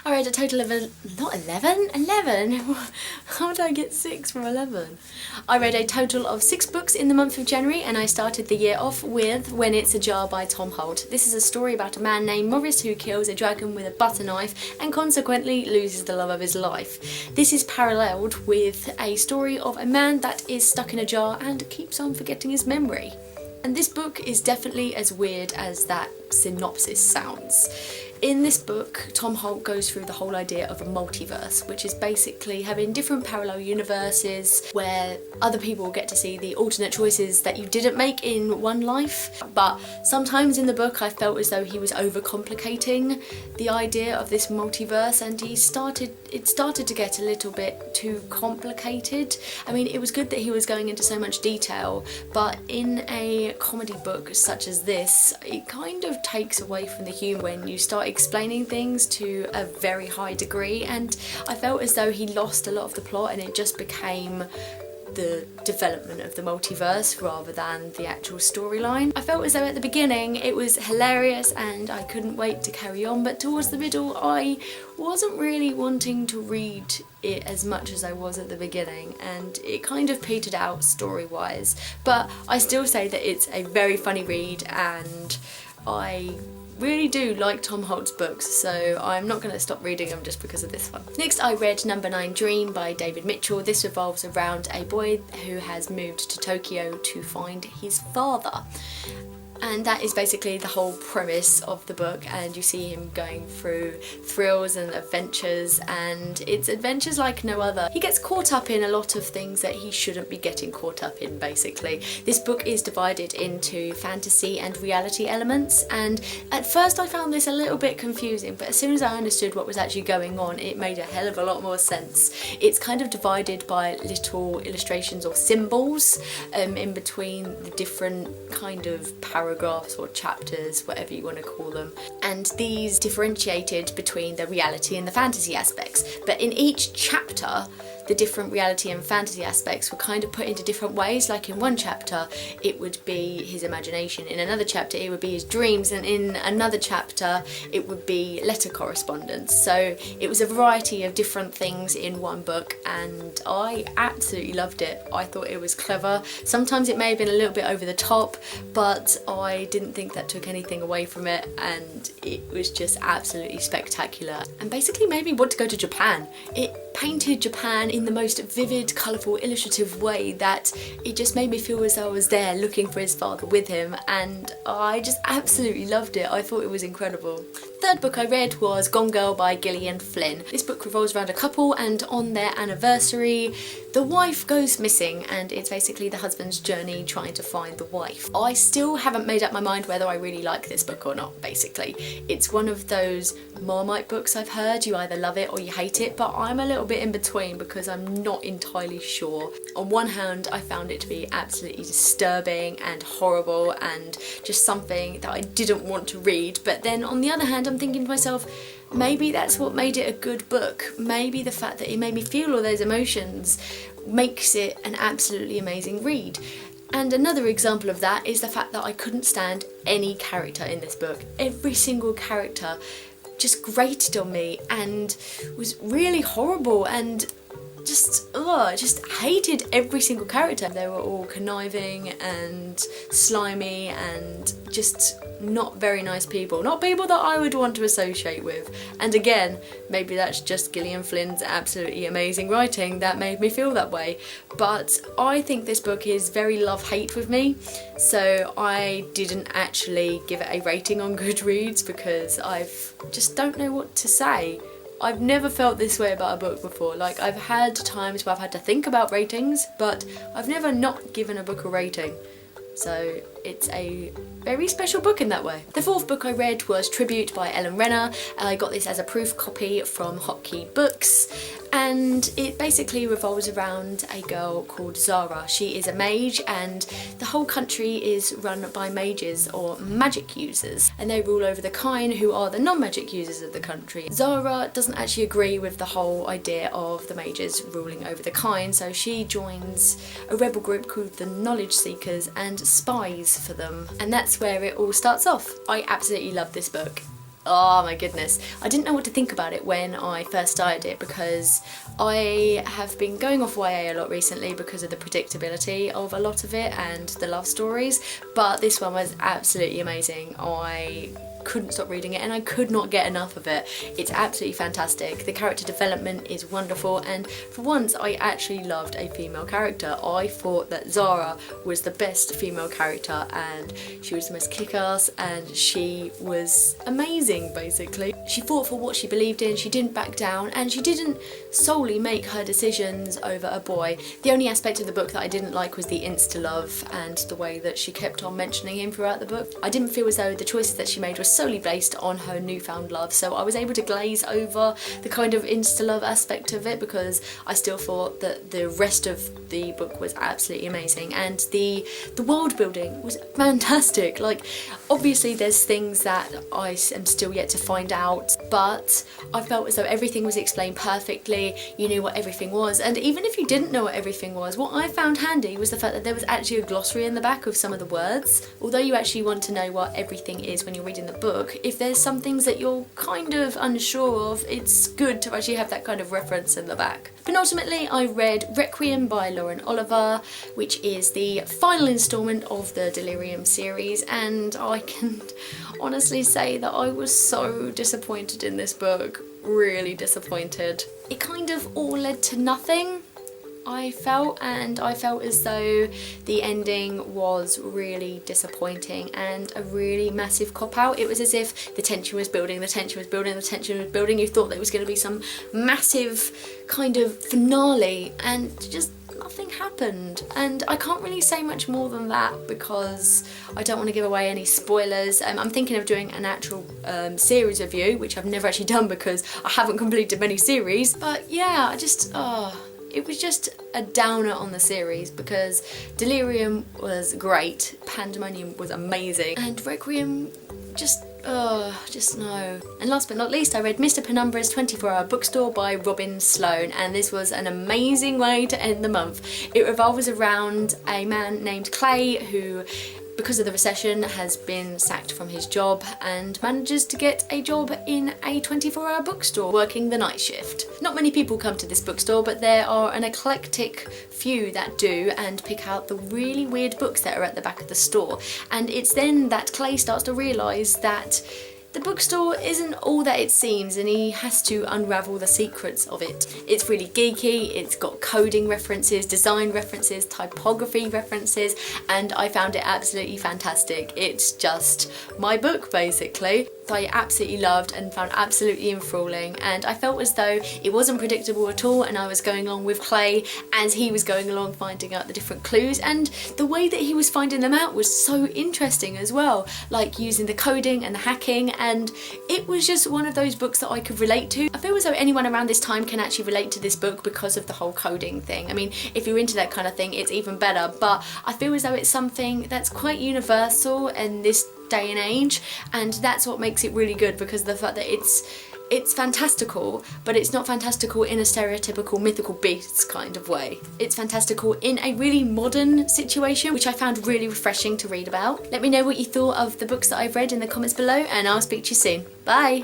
I read a total of, not 11? 11? How did I get 6 from 11? I read a total of 6 books in the month of January, and I started the year off with When It's Ajar by Tom Holt. This is a story about a man named Morris who kills a dragon with a butter knife and consequently loses the love of his life. This is paralleled with a story of a man that is stuck in a jar and keeps on forgetting his memory. And this book is definitely as weird as that synopsis sounds. In this book, Tom Holt goes through the whole idea of a multiverse, which is basically having different parallel universes where other people get to see the alternate choices that you didn't make in one life. But sometimes in the book I felt as though he was overcomplicating the idea of this multiverse, and it started to get a little bit too complicated. I mean, it was good that he was going into so much detail, but in a comedy book such as this, it kind of takes away from the humour when you start explaining things to a very high degree, and I felt as though he lost a lot of the plot and it just became the development of the multiverse rather than the actual storyline. I felt as though at the beginning it was hilarious and I couldn't wait to carry on, but towards the middle I wasn't really wanting to read it as much as I was at the beginning, and it kind of petered out story-wise. But I still say that it's a very funny read, and I really do like Tom Holt's books, so I'm not going to stop reading them just because of this one. Next I read Number 9 Dream by David Mitchell. This revolves around a boy who has moved to Tokyo to find his father. And that is basically the whole premise of the book, and you see him going through thrills and adventures, and it's adventures like no other. He gets caught up in a lot of things that he shouldn't be getting caught up in, basically. This book is divided into fantasy and reality elements, and at first I found this a little bit confusing, but as soon as I understood what was actually going on, it made a hell of a lot more sense. It's kind of divided by little illustrations or symbols in between the different kind of paragraphs or chapters, whatever you want to call them, and these differentiated between the reality and the fantasy aspects. But in each chapter the different reality and fantasy aspects were kind of put into different ways. Like in one chapter it would be his imagination, in another chapter it would be his dreams, and in another chapter it would be letter correspondence. So it was a variety of different things in one book, and I absolutely loved it. I thought it was clever. Sometimes it may have been a little bit over the top, but I didn't think that took anything away from it, and it was just absolutely spectacular and basically made me want to go to Japan. It painted Japan in the most vivid, colourful, illustrative way that it just made me feel as though I was there looking for his father with him, and I just absolutely loved it. I thought it was incredible. Third book I read was Gone Girl by Gillian Flynn. This book revolves around a couple, and on their anniversary the wife goes missing, and it's basically the husband's journey trying to find the wife. I still haven't made up my mind whether I really like this book or not, basically. It's one of those Marmite books I've heard, you either love it or you hate it, but I'm a little bit in between because I'm not entirely sure. On one hand I found it to be absolutely disturbing and horrible and just something that I didn't want to read, but then on the other hand I'm thinking to myself, maybe that's what made it a good book. Maybe the fact that it made me feel all those emotions makes it an absolutely amazing read. And another example of that is the fact that I couldn't stand any character in this book. Every single character just grated on me and was really horrible, and just hated every single character. They were all conniving and slimy and just not very nice people. Not people that I would want to associate with. And again, maybe that's just Gillian Flynn's absolutely amazing writing that made me feel that way. But I think this book is very love-hate with me, so I didn't actually give it a rating on Goodreads because I just don't know what to say. I've never felt this way about a book before. Like, I've had times where I've had to think about ratings, but I've never not given a book a rating. So it's a very special book in that way. The fourth book I read was Tribute by Ellen Renner. I got this as a proof copy from Hotkey Books, and it basically revolves around a girl called Zara. She is a mage, and the whole country is run by mages or magic users, and they rule over the Kine, who are the non-magic users of the country. Zara doesn't actually agree with the whole idea of the mages ruling over the Kine, so she joins a rebel group called the Knowledge Seekers and spies for them, and that's where it all starts off. I absolutely love this book. Oh my goodness. I didn't know what to think about it when I first started it because I have been going off YA a lot recently because of the predictability of a lot of it and the love stories, but this one was absolutely amazing. I couldn't stop reading it and I could not get enough of it. It's absolutely fantastic. The character development is wonderful, and for once I actually loved a female character. I thought that Zara was the best female character and she was the most kick-ass and she was amazing basically. She fought for what she believed in, she didn't back down, and she didn't solely make her decisions over a boy. The only aspect of the book that I didn't like was the insta-love and the way that she kept on mentioning him throughout the book. I didn't feel as though the choices that she made were solely based on her newfound love, so I was able to glaze over the kind of insta-love aspect of it because I still thought that the rest of the book was absolutely amazing, and the world building was fantastic. Like, obviously there's things that I am still yet to find out, but I felt as though everything was explained perfectly. You knew what everything was, and even if you didn't know what everything was, what I found handy was the fact that there was actually a glossary in the back of some of the words. Although you actually want to know what everything is when you're reading the book, if there's some things that you're kind of unsure of, it's good to actually have that kind of reference in the back. Penultimately, I read Requiem by Lauren Oliver, which is the final instalment of the Delirium series, and I can honestly say that I was so disappointed in this book. Really disappointed. It kind of all led to nothing, I felt, and I felt as though the ending was really disappointing and a really massive cop-out. It was as if the tension was building, the tension was building, the tension was building. You thought there was going to be some massive kind of finale, and just nothing happened. And I can't really say much more than that because I don't want to give away any spoilers. I'm thinking of doing an actual series review, which I've never actually done because I haven't completed many series. But yeah, I just, it was just a downer on the series because Delirium was great, Pandemonium was amazing, and Requiem just no. And last but not least, I read Mr. Penumbra's 24-Hour Bookstore by Robin Sloan, and this was an amazing way to end the month. It revolves around a man named Clay who, because of the recession, has been sacked from his job and manages to get a job in a 24-hour bookstore working the night shift. Not many people come to this bookstore, but there are an eclectic few that do and pick out the really weird books that are at the back of the store. And it's then that Clay starts to realise that the bookstore isn't all that it seems, and he has to unravel the secrets of it. It's really geeky, it's got coding references, design references, typography references, and I found it absolutely fantastic. It's just my book basically. I absolutely loved and found absolutely enthralling, and I felt as though it wasn't predictable at all, and I was going along with Clay as he was going along finding out the different clues, and the way that he was finding them out was so interesting as well, like using the coding and the hacking, and it was just one of those books that I could relate to. I feel as though anyone around this time can actually relate to this book because of the whole coding thing. I mean, if you're into that kind of thing, it's even better, but I feel as though it's something that's quite universal in this day and age, and that's what makes it really good, because the fact that it's fantastical, but it's not fantastical in a stereotypical mythical beasts kind of way. It's fantastical in a really modern situation, which I found really refreshing to read about. Let me know what you thought of the books that I've read in the comments below, and I'll speak to you soon. Bye!